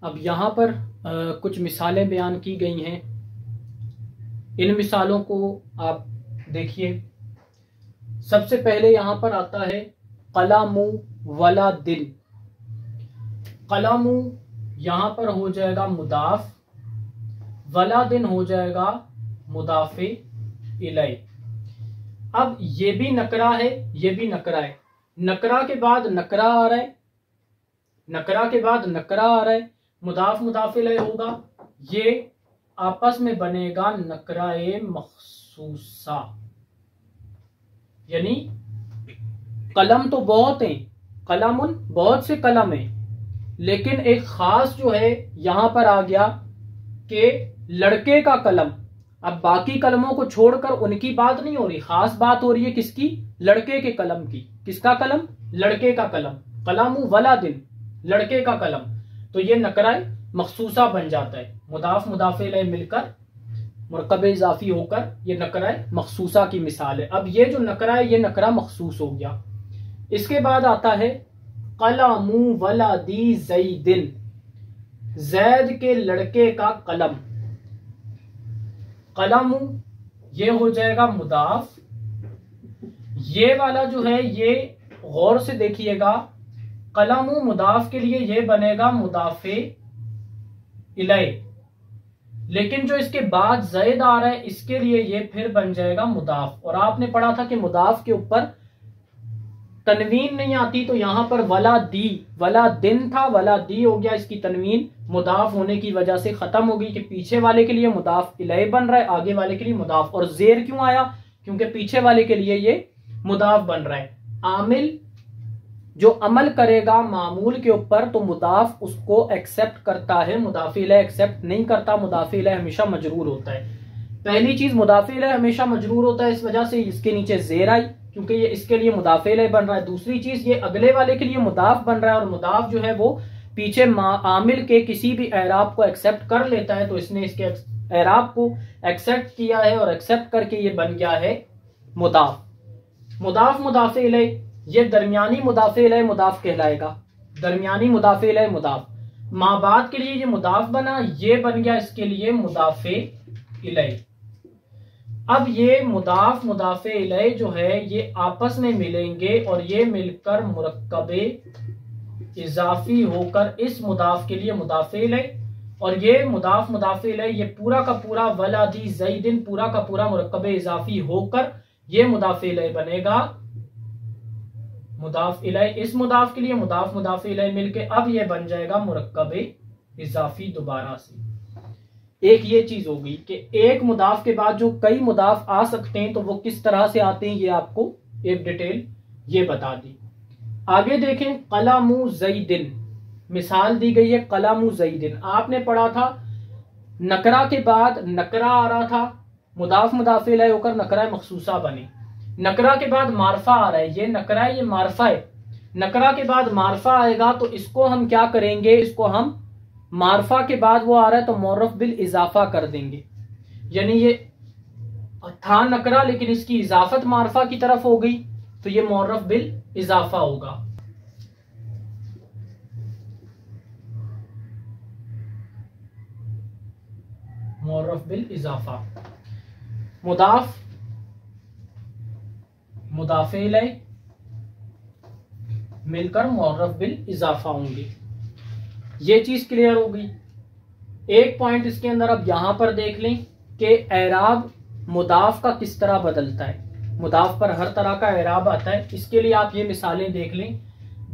अब यहाँ पर कुछ मिसालें बयान की गई हैं। इन मिसालों को आप देखिए। सबसे पहले यहाँ पर आता है कलामु वला दिल। कलामु यहाँ पर हो जाएगा मुदाफ, वला दिन हो जाएगा मुदाफे इलै। अब ये भी नकरा है, ये भी नकरा है। नकरा के बाद नकरा आ रहा है, नकरा के बाद नकरा आ रहा है, मुदाफ मुदाफे इलै होगा। ये आपस में बनेगा नकराए मखसूसा। यानी कलम तो बहुत हैं, कलमुन बहुत से कलम हैं, लेकिन एक खास जो है यहां पर आ गया कि लड़के का कलम। अब बाकी कलमों को छोड़कर उनकी बात नहीं हो रही, खास बात हो रही है किसकी? लड़के के कलम की। किसका कलम? लड़के का कलम। कलामु वला दिन, लड़के का कलम। तो ये नकराए मखसूसा बन जाता है। मुदाफ मुदाफे इलै मिलकर मुरक्कब इजाफी होकर ये नकराए मखसूसा की मिसाल है। अब ये जो नकरा है ये नकरा मखसूस हो गया। इसके बाद आता है कलामु वला दी ज़ैदिन, जैद के लड़के का कलम। कलामु ये हो जाएगा मुदाफ। ये वाला जो है ये गौर से देखिएगा, कलामु मुदाफ के लिए ये बनेगा मुदाफे इलै, लेकिन जो इसके बाद ज़ैद आ रहा है इसके लिए ये फिर बन जाएगा मुदाफ। और आपने पढ़ा था कि मुदाफ के ऊपर तनवीन नहीं आती, तो यहां पर वला दी, वला दिन था, वला दी हो गया। इसकी तनवीन मुदाफ होने की वजह से खत्म हो गई कि पीछे वाले के लिए मुदाफ इलै बन रहा है, आगे वाले के लिए मुदाफ। और जेर क्यों आया? क्योंकि पीछे वाले के लिए ये मुदाफ बन रहा है। आमिल जो अमल करेगा मामूल के ऊपर तो मुदाफ उसको एक्सेप्ट करता है, मुदाफे इलै एक्सेप्ट नहीं करता। मुदाफे इलै हमेशा मजरूर होता है। पहली चीज मुदाफे इलै हमेशा मजरूर होता है, इस वजह से इसके नीचे जेर आई, क्योंकि ये इसके लिए मुदाफे इलै बन रहा है। दूसरी चीज ये अगले वाले के लिए मुदाफ बन रहा है, और मुदाफ जो है वो पीछे आमिल के किसी भी एराब को एक्सेप्ट कर लेता है, तो इसने इसके एराब को एक्सेप्ट किया है और एक्सेप्ट करके ये बन गया है मुदाफ। मुदाफ मुदाफे इलै ये दरमियानी मुदाफे इलै मुदाफ कहलाएगा। दरमियानी मुदाफे इलै मुदाफ। माबाद के लिए ये मुदाफ बना, ये बन गया इसके लिए मुदाफे इलै। अब ये मुदाफ मुदाफे इलै जो है ये आपस में मिलेंगे और ये मिलकर मुरक्कबे इजाफी होकर इस मुदाफ के लिए मुदाफे इलै। और ये मुदाफ मुदाफे इलै ये पूरा का पूरा वला दी ज़ैदिन पूरा का पूरा मुरक्कबे इजाफी होकर ये मुदाफे इलै बनेगा मुदाफ इलै। इस मुदाफ के लिए मुदाफ मुदाफे इलै मिलके अब ये बन जाएगा मुरक्कबे इजाफी दोबारा से। एक ये चीज होगी कि एक मुदाफ के बाद जो कई मुदाफ आ सकते हैं तो वो किस तरह से आते हैं, ये आपको एक डिटेल ये बता दी। आगे देखें कलामु ज़ैदिन, मिसाल दी गई है कलामु ज़ैदिन। आपने पढ़ा था नकरा के बाद नकरा आ रहा था, मुदाफ मुदाफे इलै होकर नकरा मखसूसा बने। नकरा के बाद मारफा आ रहा है, ये नकरा है, ये मारफा है। नकरा के बाद मारफा आएगा तो इसको हम क्या करेंगे, इसको हम मारफा के बाद वो आ रहा है तो मुअर्रफ बिल इजाफा कर देंगे। यानी ये था नकरा लेकिन इसकी इजाफत मारफा की तरफ हो गई तो ये मुअर्रफ बिल इजाफा होगा। मुअर्रफ बिल इजाफा। मुदाफ मुदाफे इलै मिलकर मुअर्रफ बिल इजाफा होंगे। ये चीज क्लियर हो गई। एक पॉइंट इसके अंदर अब यहां पर देख लें कि एराब मुदाफ का किस तरह बदलता है। मुदाफ पर हर तरह का एराब आता है। इसके लिए आप ये मिसालें देख लें।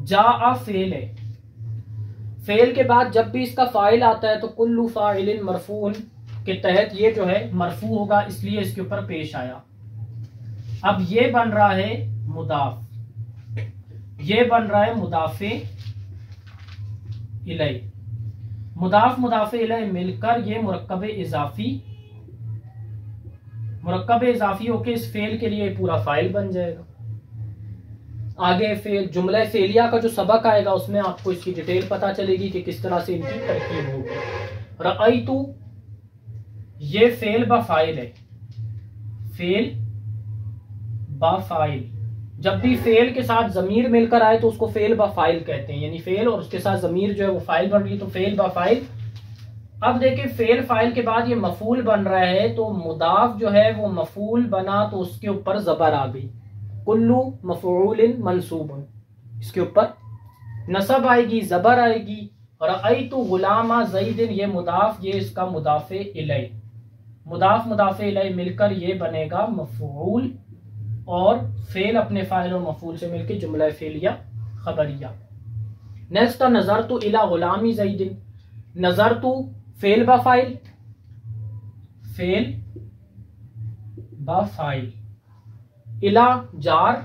जा फेल है, फेल के बाद जब भी इसका फाइल आता है तो कुल्लु फाइलिन मरफून के तहत ये जो है मरफू होगा, इसलिए इसके ऊपर पेश आया। अब ये बन रहा है मुदाफ, ये बन रहा है मुदाफे इलै। मुदाफ मुदाफे इलै मिलकर ये मुरक्कबे इजाफी होके इस फेल के लिए पूरा फाइल बन जाएगा। आगे फेल जुमला फेलिया का जो सबक आएगा उसमें आपको इसकी डिटेल पता चलेगी कि किस तरह से इनकी तरकीब होगी। रअयतु ये फेल बा फाइल है, फेल बा फाइल जब भी फेल के साथ जमीर मिलकर आए तो उसको फेल बा फाइल कहते हैं, यानी फेल और उसके साथ जमीर जो है वो फाइल बन रही है तो फेल बा फाइल। अब देखिए फेल फाइल के बाद ये मफूल बन रहा है, तो मुदाफ जो है वो मफूल बना तो उसके ऊपर जबर आ गई, कुल्लू मफूलिन मंसूबुन, इसके ऊपर नसब आएगी, जबर आएगी। रअयतु गुलामा ज़ैदिन, ये मुदाफ, ये इसका मुदाफे इलै, मुदाफ मुदाफे इलै मिलकर ये बनेगा मफूल, और फेल अपने फाइल और मफूल से मिलकर जुमला फेलिया खबरिया। नेक्स्ट था नजरतु इला गुलामी ज़ैदिन, नजरतु फेल बा फाइल, फेल बा फाइल, इला जार,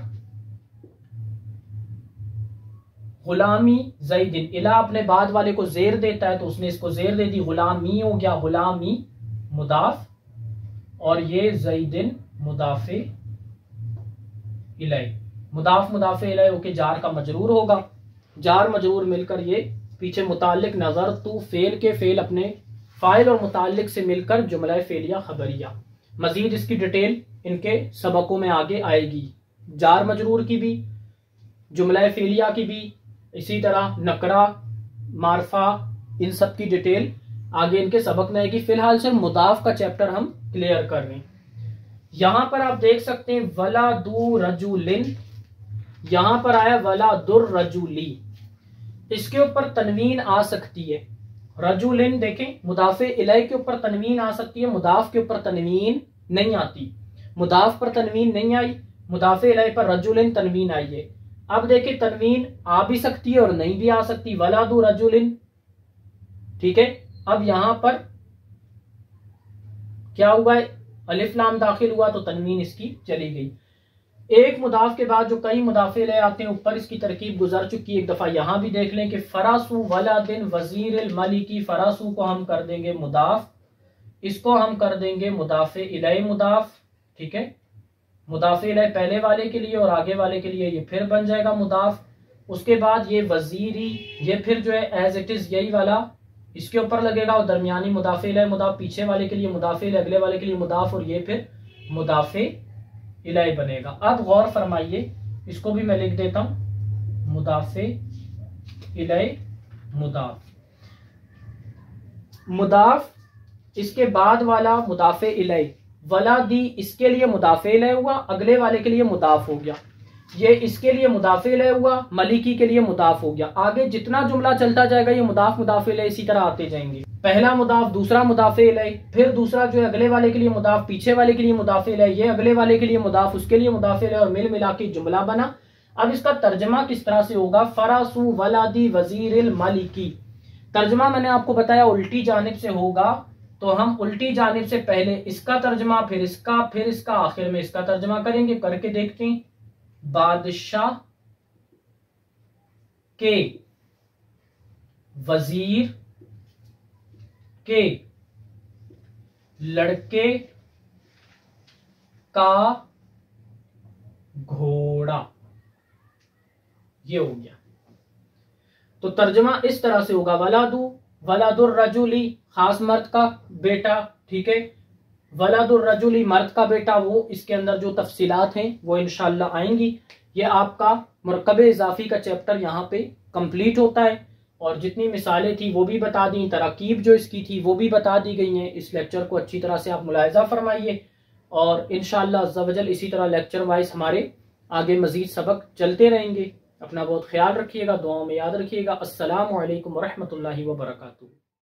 गुलामी ज़ैदिन, इला अपने बाद वाले को जेर देता है तो उसने इसको जेर दे दी, गुलामी हो गया, गुलामी मुदाफ, और ये ज़ैदिन मुदाफे इलै, मुदाफ मुदाफे इलै होके जार का मजरूर होगा, जार मजरूर मिलकर ये पीछे मुताल्लिक नजर तू फेल के फेल अपने फाइल और मुताल्लिक से मिलकर जुमला फेलिया खबरिया। मजीद इसकी डिटेल इनके सबकों में आगे आएगी, जार मजरूर की भी, जुमला फेलिया की भी, इसी तरह नकरा मारफा, इन सब की डिटेल आगे इनके सबक में आएगी। फिलहाल सिर्फ मुदाफ का चैप्टर हम क्लियर कर रहे हैं। यहां पर आप देख सकते हैं वला दू रजुलिन, यहां पर आया वला दुर रजुली, इसके ऊपर तनवीन आ सकती है। रजुलिन देखें, मुदाफे इलै के ऊपर तनवीन आ सकती है, मुदाफ के ऊपर तनवीन नहीं आती, मुदाफ पर तनवीन नहीं आई, मुदाफे इलै पर रजुलिन तनवीन आई है। अब देखिए तनवीन आ भी सकती है और नहीं भी आ सकती, वला दू रजुलिन, ठीक है। अब यहां पर क्या हुआ है, अलिफ लाम दाखिल हुआ तो तनवीन इसकी चली गई। एक मुदाफ के बाद जो कई मुदाफे ले आते हैं, ऊपर इसकी तरकीब गुजर चुकी है, एक दफा यहां भी देख लें कि फरासू वलादिन वजीर मलिकी, फरासू को हम कर देंगे मुदाफ, इसको हम कर देंगे मुदाफे इलै मुदाफ, ठीक है। मुदाफे इलै पहले वाले के लिए और आगे वाले के लिए ये फिर बन जाएगा मुदाफ। उसके बाद ये वजीरी, ये फिर जो है एज इट इज यही वाला इसके ऊपर लगेगा, और दरमियानी मुदाफे इलै मुदाफ, पीछे वाले के लिए मुदाफे इलै, अगले वाले के लिए मुदाफ, और ये फिर मुदाफे इलै बनेगा। अब गौर फरमाइए, इसको भी मैं लिख देता हूं, मुदाफे इलै मुदाफ, मुदाफ इसके बाद वाला मुदाफे इलै, वला दी इसके लिए मुदाफे इलै हुआ, अगले वाले के लिए मुदाफ हो गया, ये इसके लिए मुदाफे इलै हुआ, मलिकी के लिए मुदाफ हो गया। आगे जितना जुमला चलता जाएगा ये मुदाफ मुदाफे इलै इसी तरह आते जाएंगे, पहला मुदाफ, दूसरा मुदाफे इलै, फिर दूसरा जो है अगले वाले के लिए मुदाफ, पीछे वाले के लिए मुदाफे इलै, ये अगले वाले के लिए मुदाफ, उसके लिए मुदाफे इलै, और मिल मिला के जुमला बना। अब इसका तर्जमा किस तरह से होगा, फरासू वलादी वजीरिल मलिकी, तर्जमा मैंने आपको बताया उल्टी जानिब से होगा, तो हम उल्टी जानिब से पहले इसका तर्जमा, फिर इसका, आखिर में इसका तर्जमा करेंगे। करके देखते हैं, बादशाह के वजीर के लड़के का घोड़ा, ये हो गया। तो तर्जमा इस तरह से होगा, वलादुर रजुली खास मर्द का बेटा, ठीक है, वलादुर रजुली मर्द का बेटा, वो इसके अंदर जो तफसीलात हैं वो इंशाल्लाह आएंगी। ये आपका मुरकबे इजाफी का चैप्टर यहाँ पे कंप्लीट होता है, और जितनी मिसालें थी वो भी बता दी, तरकीब जो इसकी थी वो भी बता दी गई हैं। इस लेक्चर को अच्छी तरह से आप मुलाहिजा फरमाइए, और इंशाअल्लाह अज़्ज़ा वजल इसी तरह लेक्चर वाइज हमारे आगे मजीद सबक चलते रहेंगे। अपना बहुत ख्याल रखिएगा, दुआओं में याद रखिएगा। अस्सलामु अलैकुम वरहमतुल्लाहि वबरकातुहू।